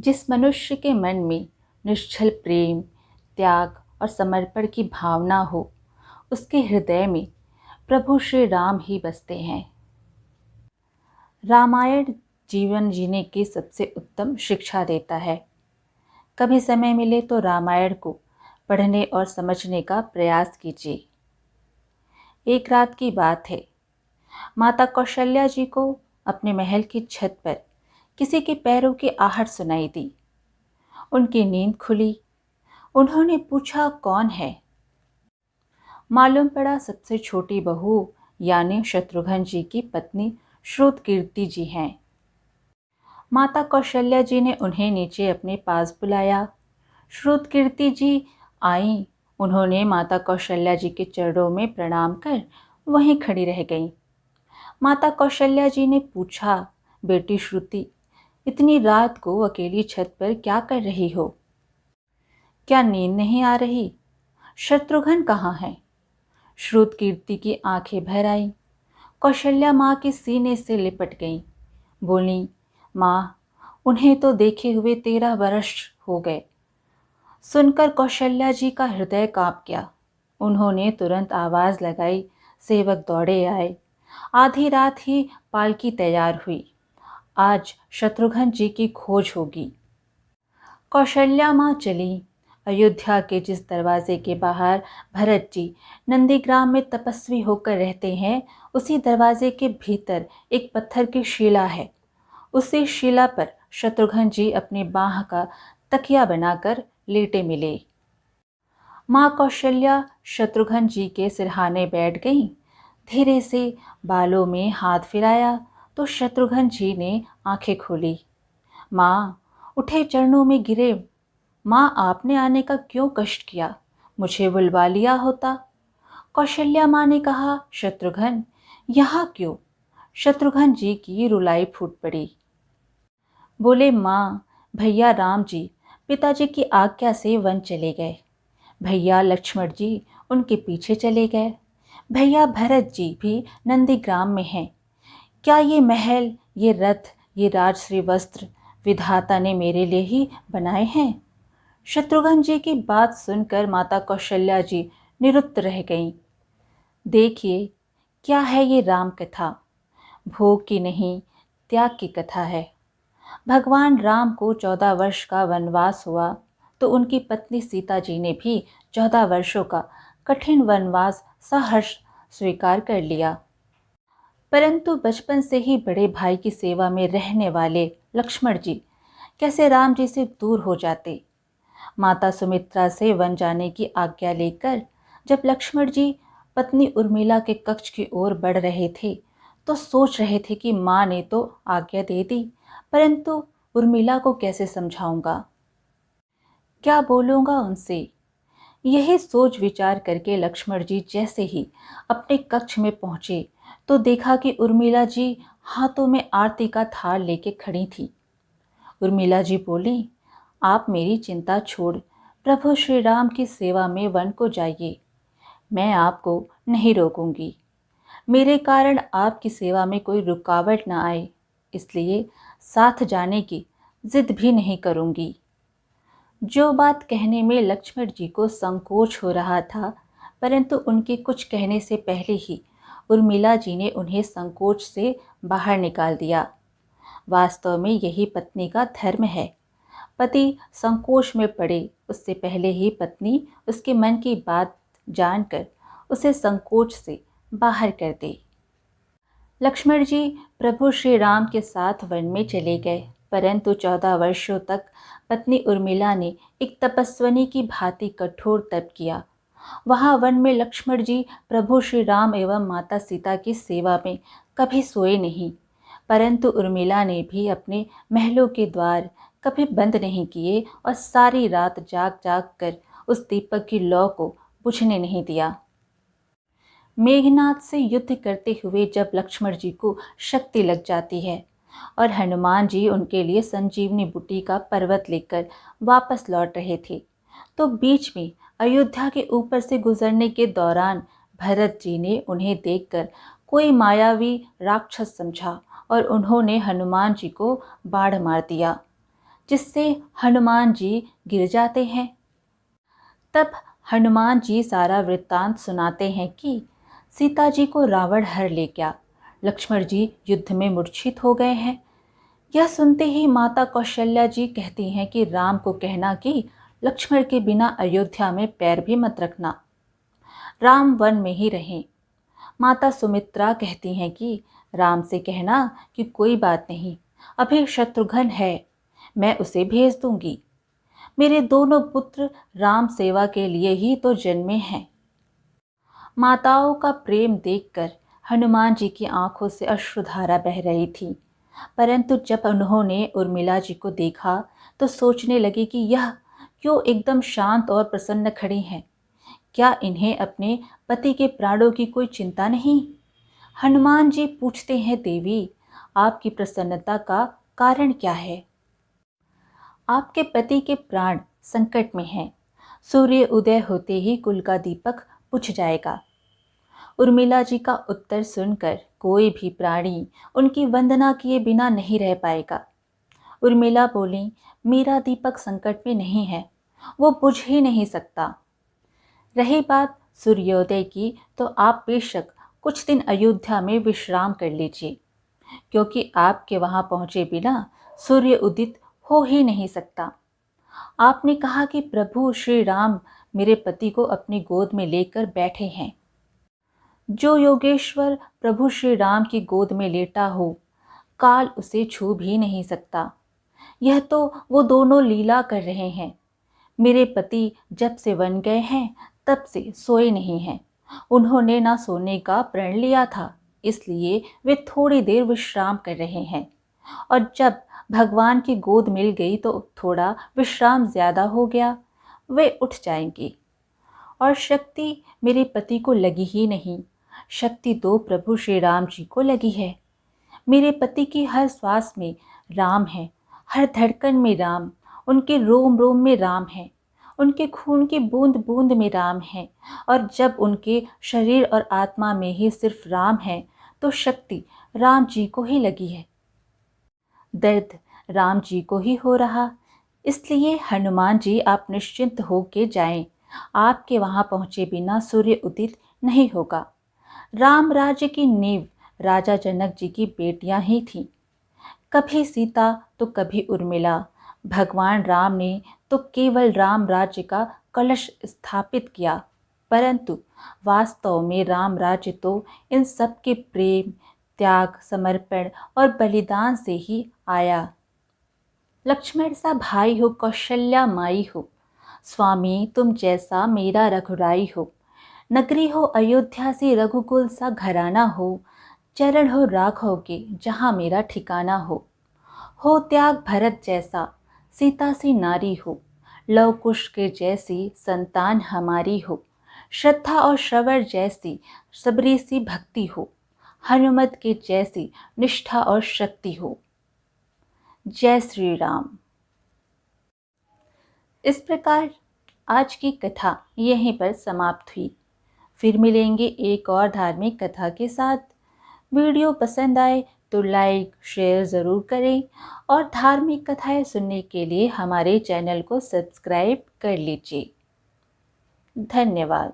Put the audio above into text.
जिस मनुष्य के मन में निश्चल प्रेम, त्याग और समर्पण की भावना हो, उसके हृदय में प्रभु श्री राम ही बसते हैं। रामायण जीवन जीने की सबसे उत्तम शिक्षा देता है। कभी समय मिले तो रामायण को पढ़ने और समझने का प्रयास कीजिए। एक रात की बात है, माता कौशल्या जी को अपने महल की छत पर किसी के पैरों की आहट सुनाई दी। उनकी नींद खुली। उन्होंने पूछा, कौन है? मालूम पड़ा सबसे छोटी बहू यानी शत्रुघ्न जी की पत्नी श्रुतकीर्ति जी हैं। माता कौशल्या जी ने उन्हें नीचे अपने पास बुलाया। श्रुतकीर्ति जी आईं। उन्होंने माता कौशल्या जी के चरणों में प्रणाम कर वहीं खड़ी रह गईं। माता कौशल्या जी ने पूछा, बेटी श्रुति, इतनी रात को अकेली छत पर क्या कर रही हो? क्या नींद नहीं आ रही? शत्रुघ्न कहाँ है? श्रुतकीर्ति की आंखें भर आईं। कौशल्या माँ के सीने से लिपट गईं। बोली, माँ, उन्हें तो देखे हुए 13 वर्ष हो गए। सुनकर कौशल्या जी का हृदय कांप गया। उन्होंने तुरंत आवाज़ लगाई। सेवक दौड़े आए। आधी रात ही पालकी तैयार हुई। आज शत्रुघ्न जी की खोज होगी। कौशल्या माँ चली। अयोध्या के जिस दरवाजे के बाहर भरत जी नंदीग्राम में तपस्वी होकर रहते हैं, उसी दरवाजे के भीतर एक पत्थर की शिला है। उसी शिला पर शत्रुघ्न जी अपनी बाह का तकिया बनाकर लेटे मिले। माँ कौशल्या शत्रुघ्न जी के सिरहाने बैठ गईं। धीरे से बालों में हाथ फिराया तो शत्रुघ्न जी ने आंखें खोली। माँ, उठे, चरणों में गिरे। माँ, आपने आने का क्यों कष्ट किया? मुझे बुलवा लिया होता। कौशल्या माँ ने कहा, शत्रुघ्न यहाँ क्यों? शत्रुघ्न जी की रुलाई फूट पड़ी। बोले, माँ, भैया राम जी पिताजी की आज्ञा से वन चले गए। भैया लक्ष्मण जी उनके पीछे चले गए। भैया भरत जी भी नंदीग्राम में हैं। क्या ये महल, ये रथ, ये राजश्री वस्त्र विधाता ने मेरे लिए ही बनाए हैं? शत्रुघ्न जी की बात सुनकर माता कौशल्या जी निरुत्त रह गईं। देखिए, क्या है ये राम कथा? भोग की नहीं, त्याग की कथा है। भगवान राम को 14 वर्ष का वनवास हुआ तो उनकी पत्नी सीता जी ने भी 14 वर्षों का कठिन वनवास सहर्ष स्वीकार कर लिया। परंतु बचपन से ही बड़े भाई की सेवा में रहने वाले लक्ष्मण जी कैसे राम जी से दूर हो जाते? माता सुमित्रा से वन जाने की आज्ञा लेकर जब लक्ष्मण जी पत्नी उर्मिला के कक्ष की ओर बढ़ रहे थे तो सोच रहे थे कि माँ ने तो आज्ञा दे दी, परंतु उर्मिला को कैसे समझाऊंगा, क्या बोलूँगा उनसे? यही सोच विचार करके लक्ष्मण जी जैसे ही अपने कक्ष में पहुँचे तो देखा कि उर्मिला जी हाथों में आरती का थाल लेके खड़ी थी। उर्मिला जी बोली, आप मेरी चिंता छोड़ प्रभु श्री राम की सेवा में वन को जाइए। मैं आपको नहीं रोकूंगी। मेरे कारण आपकी सेवा में कोई रुकावट न आए, इसलिए साथ जाने की जिद भी नहीं करूंगी। जो बात कहने में लक्ष्मण जी को संकोच हो रहा था, परंतु उनके कुछ कहने से पहले ही उर्मिला जी ने उन्हें संकोच से बाहर निकाल दिया। वास्तव में यही पत्नी का धर्म है। पति संकोच में पड़े उससे पहले ही पत्नी उसके मन की बात जानकर उसे संकोच से बाहर कर दे। लक्ष्मण जी प्रभु श्री राम के साथ वन में चले गए, परंतु 14 वर्षों तक पत्नी उर्मिला ने एक तपस्विनी की भांति कठोर तप किया। वहाँ वन में लक्ष्मण जी प्रभु श्री राम एवं माता सीता की सेवा में कभी सोए नहीं, परंतु उर्मिला ने भी अपने महलों के द्वार कभी बंद नहीं किए और सारी रात जाग जाग कर उस दीपक की लौ को बुझने नहीं दिया। मेघनाथ से युद्ध करते हुए जब लक्ष्मण जी को शक्ति लग जाती है और हनुमान जी उनके लिए संजीवनी बूटी का पर्वत लेकर वापस लौट रहे थे, तो बीच में अयोध्या के ऊपर से गुजरने के दौरान भरत जी ने उन्हें देखकर कोई मायावी राक्षस समझा और उन्होंने हनुमान जी को बाढ़ मार दिया। जिससे हनुमान जी गिर जाते हैं। तब हनुमान जी सारा वृत्तांत सुनाते हैं कि सीता जी को रावण हर ले गया, लक्ष्मण जी युद्ध में मूर्छित हो गए हैं। यह सुनते ही माता कौशल्या जी कहती हैं कि राम को कहना कि लक्ष्मण के बिना अयोध्या में पैर भी मत रखना, राम वन में ही रहें। माता सुमित्रा कहती हैं कि राम से कहना कि कोई बात नहीं, अभी शत्रुघ्न है, मैं उसे भेज दूंगी। मेरे दोनों पुत्र राम सेवा के लिए ही तो जन्मे हैं। माताओं का प्रेम देखकर हनुमान जी की आंखों से अश्रुधारा बह रही थी, परंतु जब उन्होंने उर्मिला जी को देखा तो सोचने लगे कि यह क्यों एकदम शांत और प्रसन्न खड़ी हैं। क्या इन्हें अपने पति के प्राणों की कोई चिंता नहीं? हनुमान जी पूछते हैं, देवी, आपकी प्रसन्नता का कारण क्या है? आपके पति के प्राण संकट में हैं। सूर्य उदय होते ही कुल का दीपक बुझ जाएगा। उर्मिला जी का उत्तर सुनकर कोई भी प्राणी उनकी वंदना किए बिना नहीं रह पाएगा। उर्मिला बोली, मेरा दीपक संकट में नहीं है, वो बुझ ही नहीं सकता। रही बात सूर्योदय की, तो आप बेशक कुछ दिन अयोध्या में विश्राम कर लीजिए, क्योंकि आपके वहां पहुंचे बिना सूर्य उदित हो ही नहीं सकता। आपने कहा कि प्रभु श्री राम मेरे पति को अपनी गोद में लेकर बैठे हैं। जो योगेश्वर प्रभु श्री राम की गोद में लेटा हो, काल उसे छू भी नहीं सकता। यह तो वो दोनों लीला कर रहे हैं। मेरे पति जब से वन गए हैं तब से सोए नहीं हैं। उन्होंने ना सोने का प्रण लिया था, इसलिए वे थोड़ी देर विश्राम कर रहे हैं, और जब भगवान की गोद मिल गई तो थोड़ा विश्राम ज्यादा हो गया, वे उठ जाएंगी। और शक्ति मेरे पति को लगी ही नहीं, शक्ति तो प्रभु श्री राम जी को लगी है। मेरे पति की हर श्वास में राम है, हर धड़कन में राम, उनके रोम रोम में राम है, उनके खून की बूंद बूंद में राम है। और जब उनके शरीर और आत्मा में ही सिर्फ राम है तो शक्ति राम जी को ही लगी है, दर्द राम जी को ही हो रहा। इसलिए हनुमान जी आप निश्चिंत होके जाएं, आपके वहां पहुंचे बिना सूर्य उदित नहीं होगा। राम राज्य की नींव राजा जनक जी की बेटियां ही थीं, कभी सीता तो कभी उर्मिला। भगवान राम ने तो केवल राम राज्य का कलश स्थापित किया, परंतु वास्तव में राम राज्य तो इन सब के प्रेम, त्याग, समर्पण और बलिदान से ही आया। लक्ष्मण सा भाई हो, कौशल्या माई हो, स्वामी तुम जैसा मेरा रघुराई हो। नगरी हो अयोध्या से रघुकुल सा घराना हो, चरण हो राघव के जहाँ मेरा ठिकाना हो त्याग भरत जैसा, सीता सी नारी हो, लव कुश के जैसी संतान हमारी हो, श्रद्धा और श्रवण जैसी सबरी सी भक्ति हो, हनुमत के जैसी निष्ठा और शक्ति हो। जय श्री राम। इस प्रकार आज की कथा यहीं पर समाप्त हुई। फिर मिलेंगे एक और धार्मिक कथा के साथ। वीडियो पसंद आए तो लाइक शेयर ज़रूर करें, और धार्मिक कथाएं सुनने के लिए हमारे चैनल को सब्सक्राइब कर लीजिए। धन्यवाद।